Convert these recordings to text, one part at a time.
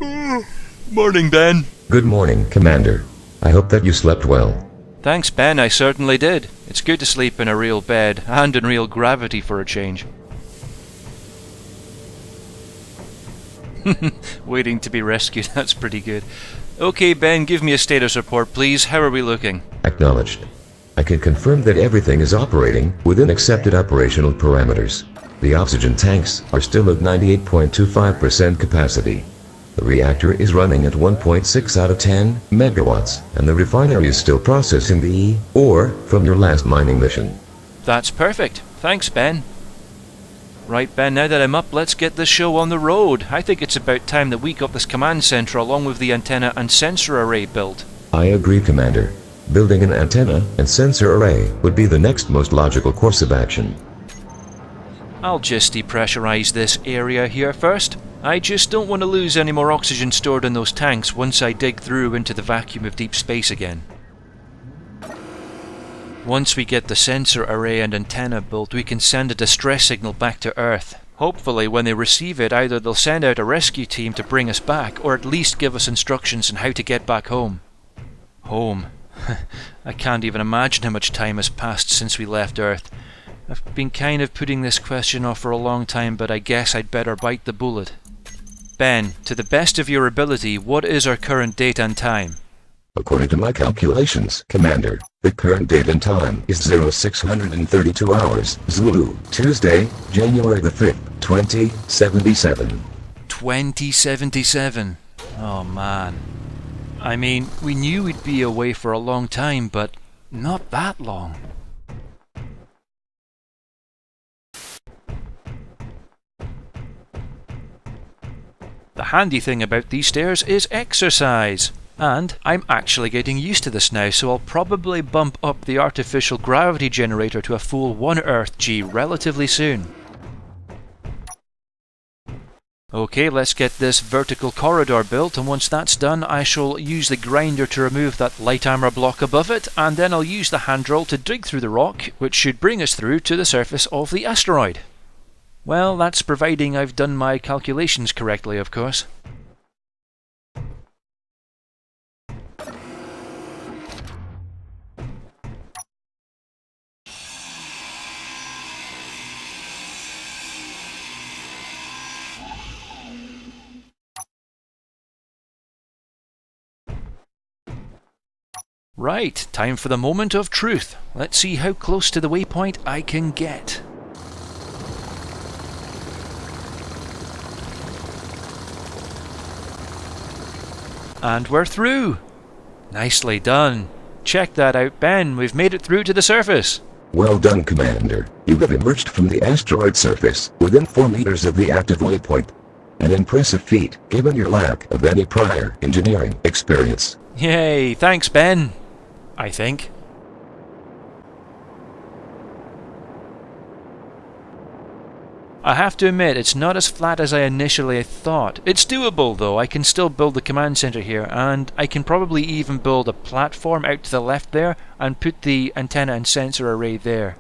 Morning, Ben. Good morning, Commander. I hope that you slept well. Thanks, Ben, I certainly did. It's good to sleep in a real bed, and in real gravity for a change. Waiting to be rescued, that's pretty good. Okay, Ben, give me a status report, please. How are we looking? Acknowledged. I can confirm that everything is operating within accepted operational parameters. The oxygen tanks are still at 98.25% capacity. The reactor is running at 1.6 out of 10 megawatts, and the refinery is still processing the ore from your last mining mission. That's perfect. Thanks, Ben. Right, Ben, now that I'm up, let's get this show on the road. I think it's about time that we got this command center along with the antenna and sensor array built. I agree, Commander. Building an antenna and sensor array would be the next most logical course of action. I'll just depressurize this area here first. I just don't want to lose any more oxygen stored in those tanks once I dig through into the vacuum of deep space again. Once we get the sensor array and antenna built, we can send a distress signal back to Earth. Hopefully when they receive it, either they'll send out a rescue team to bring us back, or at least give us instructions on how to get back home. Home. I can't even imagine how much time has passed since we left Earth. I've been kind of putting this question off for a long time, but I guess I'd better bite the bullet. Ben, to the best of your ability, what is our current date and time? According to my calculations, Commander, the current date and time is 0632 hours, Zulu, Tuesday, January the 5th, 2077. 2077. Oh man. I mean, we knew we'd be away for a long time, but not that long. The handy thing about these stairs is exercise. And I'm actually getting used to this now, so I'll probably bump up the artificial gravity generator to a full 1 Earth G relatively soon. Okay, let's get this vertical corridor built, and once that's done I shall use the grinder to remove that light armor block above it, and then I'll use the hand drill to dig through the rock, which should bring us through to the surface of the asteroid. Well, that's providing I've done my calculations correctly, of course. Right, time for the moment of truth. Let's see how close to the waypoint I can get. And we're through! Nicely done. Check that out, Ben. We've made it through to the surface. Well done, Commander. You have emerged from the asteroid surface within 4 meters of the active waypoint. An impressive feat, given your lack of any prior engineering experience. Yay, thanks, Ben. I think. I have to admit, it's not as flat as I initially thought. It's doable though. I can still build the command center here, and I can probably even build a platform out to the left there and put the antenna and sensor array there.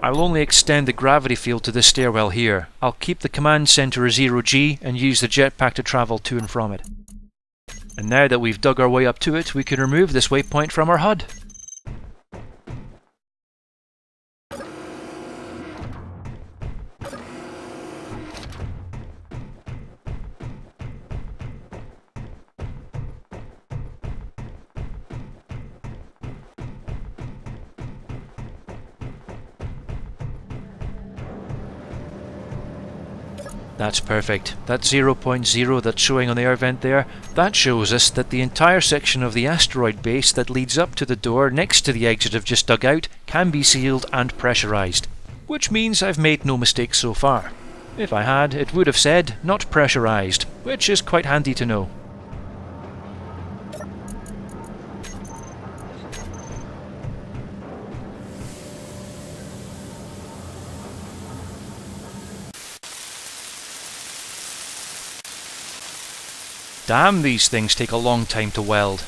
I'll only extend the gravity field to this stairwell here. I'll keep the command center as 0G and use the jetpack to travel to and from it. And now that we've dug our way up to it, we can remove this waypoint from our HUD. That's perfect. That 0.0 that's showing on the air vent there, that shows us that the entire section of the asteroid base that leads up to the door next to the exit I've just dug out can be sealed and pressurized. Which means I've made no mistakes so far. If I had, it would have said, not pressurized, which is quite handy to know. Damn, these things take a long time to weld.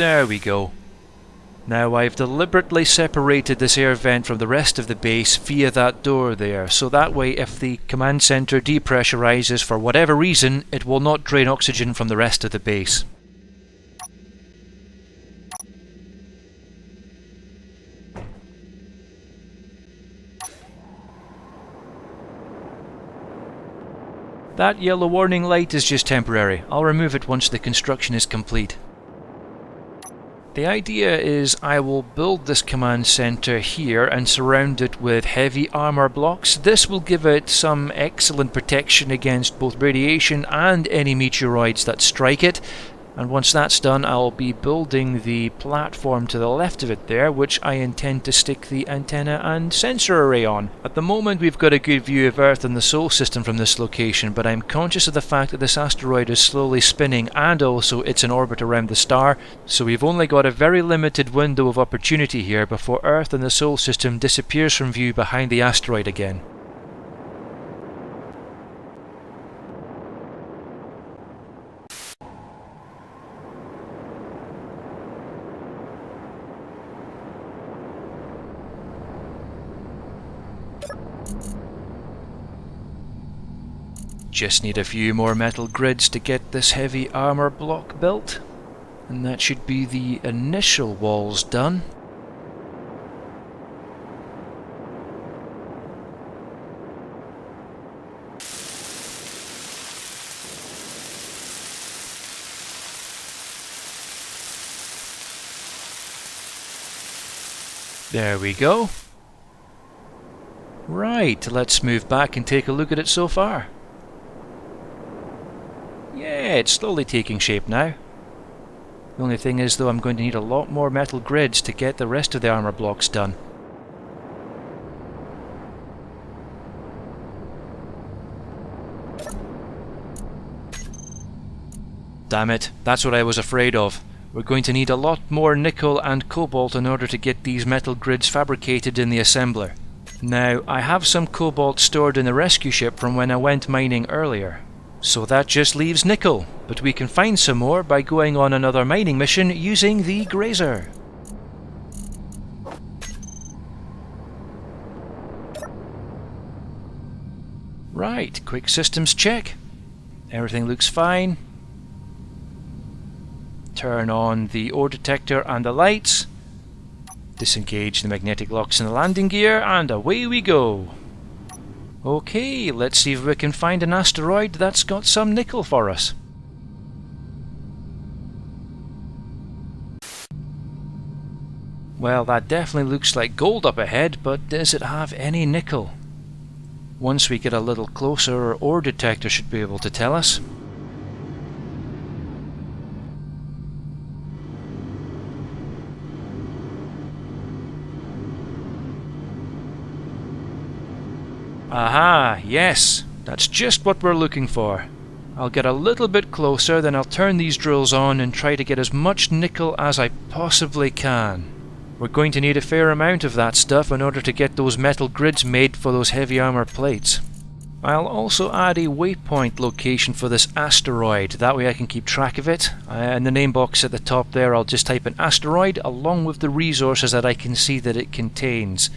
There we go. Now I've deliberately separated this air vent from the rest of the base via that door there, so that way if the command center depressurizes for whatever reason, it will not drain oxygen from the rest of the base. That yellow warning light is just temporary. I'll remove it once the construction is complete. The idea is I will build this command center here and surround it with heavy armor blocks. This will give it some excellent protection against both radiation and any meteoroids that strike it. And once that's done, I'll be building the platform to the left of it there, which I intend to stick the antenna and sensor array on. At the moment we've got a good view of Earth and the Sol system from this location, but I'm conscious of the fact that this asteroid is slowly spinning and also it's in orbit around the star, so we've only got a very limited window of opportunity here before Earth and the Sol system disappears from view behind the asteroid again. Just need a few more metal grids to get this heavy armor block built, and that should be the initial walls done. There we go. Right, let's move back and take a look at it so far. Yeah, it's slowly taking shape now. The only thing is though, I'm going to need a lot more metal grids to get the rest of the armor blocks done. Damn it, that's what I was afraid of. We're going to need a lot more nickel and cobalt in order to get these metal grids fabricated in the assembler. Now, I have some cobalt stored in the rescue ship from when I went mining earlier. So that just leaves nickel, but we can find some more by going on another mining mission using the Grazer. Right, quick systems check. Everything looks fine. Turn on the ore detector and the lights. Disengage the magnetic locks in the landing gear, and away we go. Okay, let's see if we can find an asteroid that's got some nickel for us. Well, that definitely looks like gold up ahead, but does it have any nickel? Once we get a little closer, our ore detector should be able to tell us. Aha, yes, that's just what we're looking for. I'll get a little bit closer, then I'll turn these drills on and try to get as much nickel as I possibly can. We're going to need a fair amount of that stuff in order to get those metal grids made for those heavy armor plates. I'll also add a waypoint location for this asteroid, that way I can keep track of it. In the name box at the top there, I'll just type in asteroid along with the resources that I can see that it contains.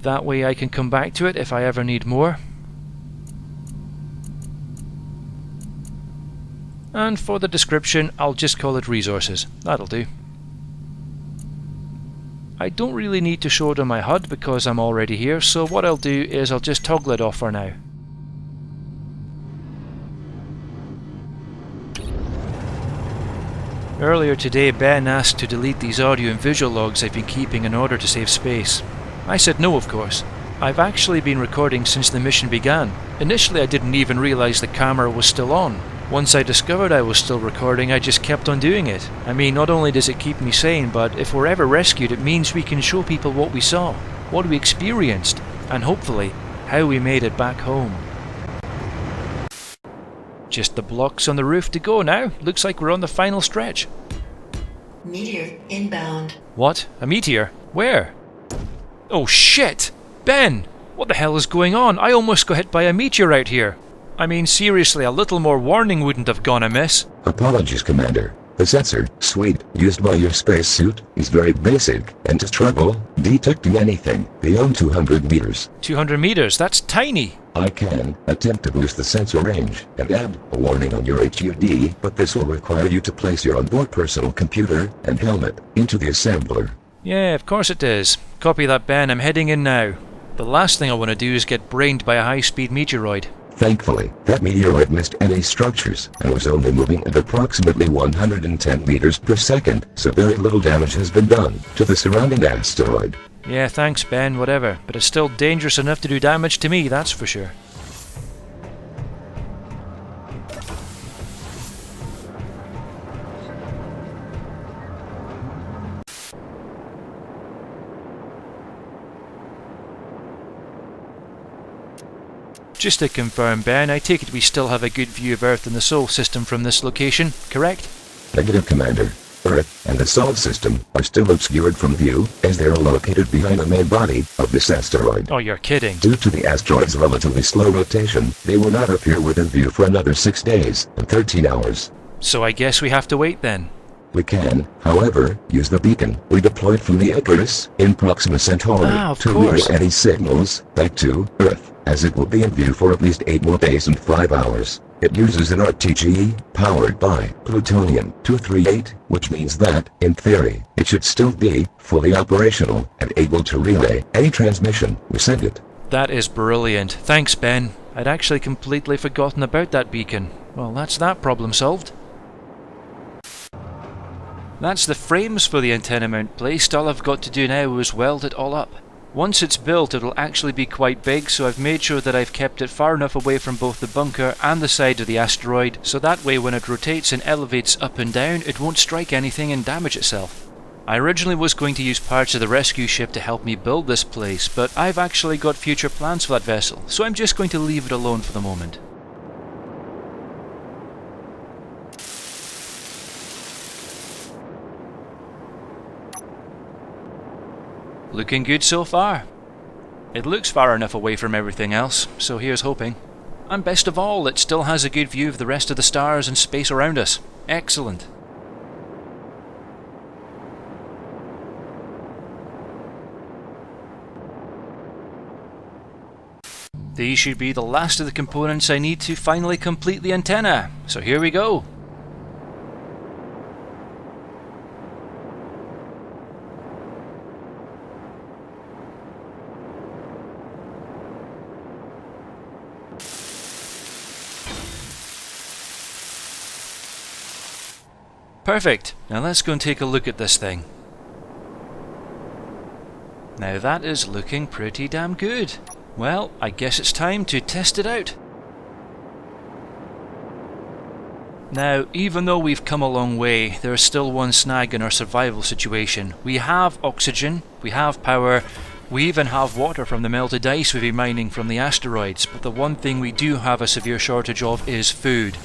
That way I can come back to it if I ever need more. And for the description, I'll just call it resources. That'll do. I don't really need to show it on my HUD because I'm already here, so what I'll do is I'll just toggle it off for now. Earlier today, Ben asked to delete these audio and visual logs I've been keeping in order to save space. I said no, of course. I've actually been recording since the mission began. Initially I didn't even realise the camera was still on. Once I discovered I was still recording, I just kept on doing it. I mean, not only does it keep me sane, but if we're ever rescued, it means we can show people what we saw, what we experienced, and hopefully, how we made it back home. Just the blocks on the roof to go now. Looks like we're on the final stretch. Meteor inbound. What? A meteor? Where? Oh shit! Ben! What the hell is going on? I almost got hit by a meteor out here. I mean, seriously, a little more warning wouldn't have gone amiss. Apologies, Commander. The sensor suite used by your spacesuit is very basic and has trouble detecting anything beyond 200 meters. 200 meters? That's tiny! I can attempt to boost the sensor range and add a warning on your HUD, but this will require you to place your onboard personal computer and helmet into the assembler. Yeah, of course it is. Copy that, Ben. I'm heading in now. The last thing I want to do is get brained by a high-speed meteoroid. Thankfully, that meteoroid missed any structures and was only moving at approximately 110 meters per second, so very little damage has been done to the surrounding asteroid. Yeah, thanks, Ben, whatever. But it's still dangerous enough to do damage to me, that's for sure. Just to confirm, Ben, I take it we still have a good view of Earth and the Solar System from this location, correct? Negative, Commander. Earth and the Solar System are still obscured from view, as they are located behind the main body of this asteroid. Oh, you're kidding. Due to the asteroid's relatively slow rotation, they will not appear within view for another 6 days and 13 hours. So I guess we have to wait then. We can, however, use the beacon we deployed from the Icarus in Proxima Centauri to relay any signals back to Earth, as it will be in view for at least 8 more days and 5 hours. It uses an RTGE powered by plutonium-238, which means that, in theory, it should still be fully operational and able to relay any transmission we send it. That is brilliant. Thanks, Ben. I'd actually completely forgotten about that beacon. Well, that's that problem solved. That's the frames for the antenna mount placed. All I've got to do now is weld it all up. Once it's built, it'll actually be quite big, so I've made sure that I've kept it far enough away from both the bunker and the side of the asteroid, so that way when it rotates and elevates up and down, it won't strike anything and damage itself. I originally was going to use parts of the rescue ship to help me build this place, but I've actually got future plans for that vessel, so I'm just going to leave it alone for the moment. Looking good so far. It looks far enough away from everything else, so here's hoping. And best of all, it still has a good view of the rest of the stars and space around us. Excellent. These should be the last of the components I need to finally complete the antenna, so here we go. Perfect. Now let's go and take a look at this thing. Now that is looking pretty damn good. Well, I guess it's time to test it out. Now, even though we've come a long way, there is still one snag in our survival situation. We have oxygen, we have power, we even have water from the melted ice we've been mining from the asteroids, but the one thing we do have a severe shortage of is food.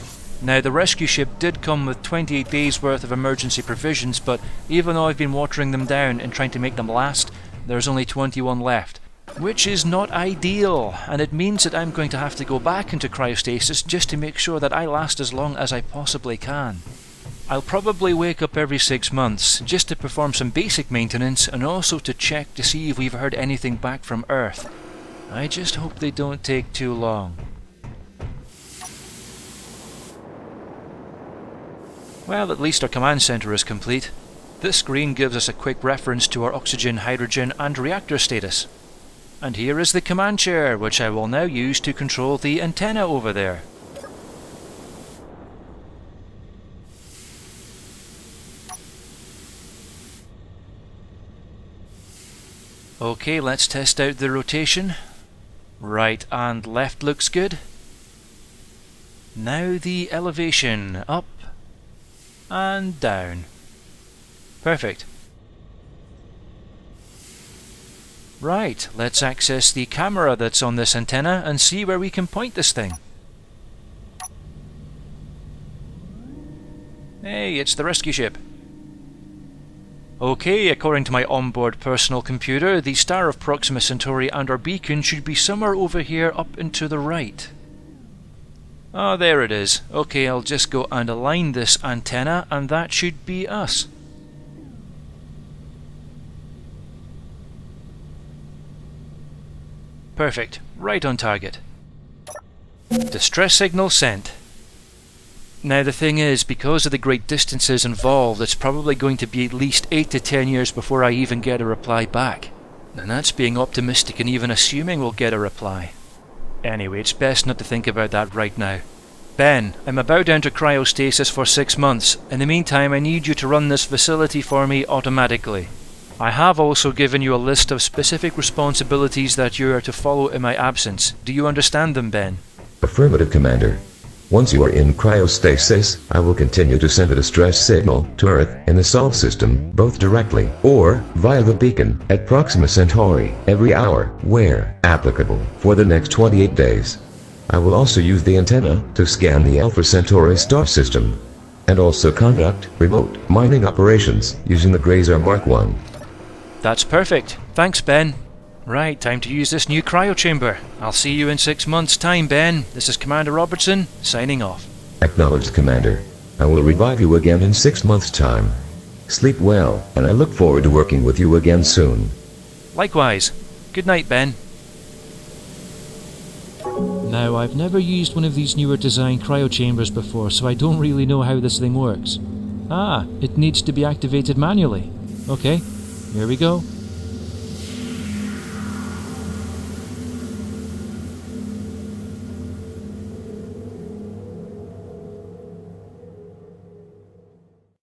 Now, the rescue ship did come with 28 days worth of emergency provisions, but even though I've been watering them down and trying to make them last, there's only 21 left. Which is not ideal, and it means that I'm going to have to go back into cryostasis just to make sure that I last as long as I possibly can. I'll probably wake up every 6 months, just to perform some basic maintenance and also to check to see if we've heard anything back from Earth. I just hope they don't take too long. Well, at least our command center is complete. This screen gives us a quick reference to our oxygen, hydrogen and reactor status. And here is the command chair, which I will now use to control the antenna over there. Okay, let's test out the rotation. Right and left looks good. Now the elevation, up and down. Perfect. Right, let's access the camera that's on this antenna and see where we can point this thing. Hey, it's the rescue ship. Okay, according to my onboard personal computer, the star of Proxima Centauri and our beacon should be somewhere over here up and to the right. Oh, there it is. Okay, I'll just go and align this antenna, and that should be us. Perfect. Right on target. Distress signal sent. Now the thing is, because of the great distances involved, it's probably going to be at least 8 to 10 years before I even get a reply back. And that's being optimistic and even assuming we'll get a reply. Anyway, it's best not to think about that right now. Ben, I'm about to enter cryostasis for 6 months. In the meantime, I need you to run this facility for me automatically. I have also given you a list of specific responsibilities that you are to follow in my absence. Do you understand them, Ben? Affirmative, Commander. Once you are in cryostasis, I will continue to send a distress signal to Earth in the Sol system, both directly or via the beacon at Proxima Centauri every hour, where applicable, for the next 28 days. I will also use the antenna to scan the Alpha Centauri star system, and also conduct remote mining operations using the Grazer Mark I. That's perfect. Thanks, Ben. Right, time to use this new cryo chamber. I'll see you in 6 months' time, Ben. This is Commander Robertson, signing off. Acknowledged, Commander. I will revive you again in 6 months' time. Sleep well, and I look forward to working with you again soon. Likewise. Good night, Ben. Now, I've never used one of these newer design cryo chambers before, so I don't really know how this thing works. Ah, it needs to be activated manually. Okay, here we go.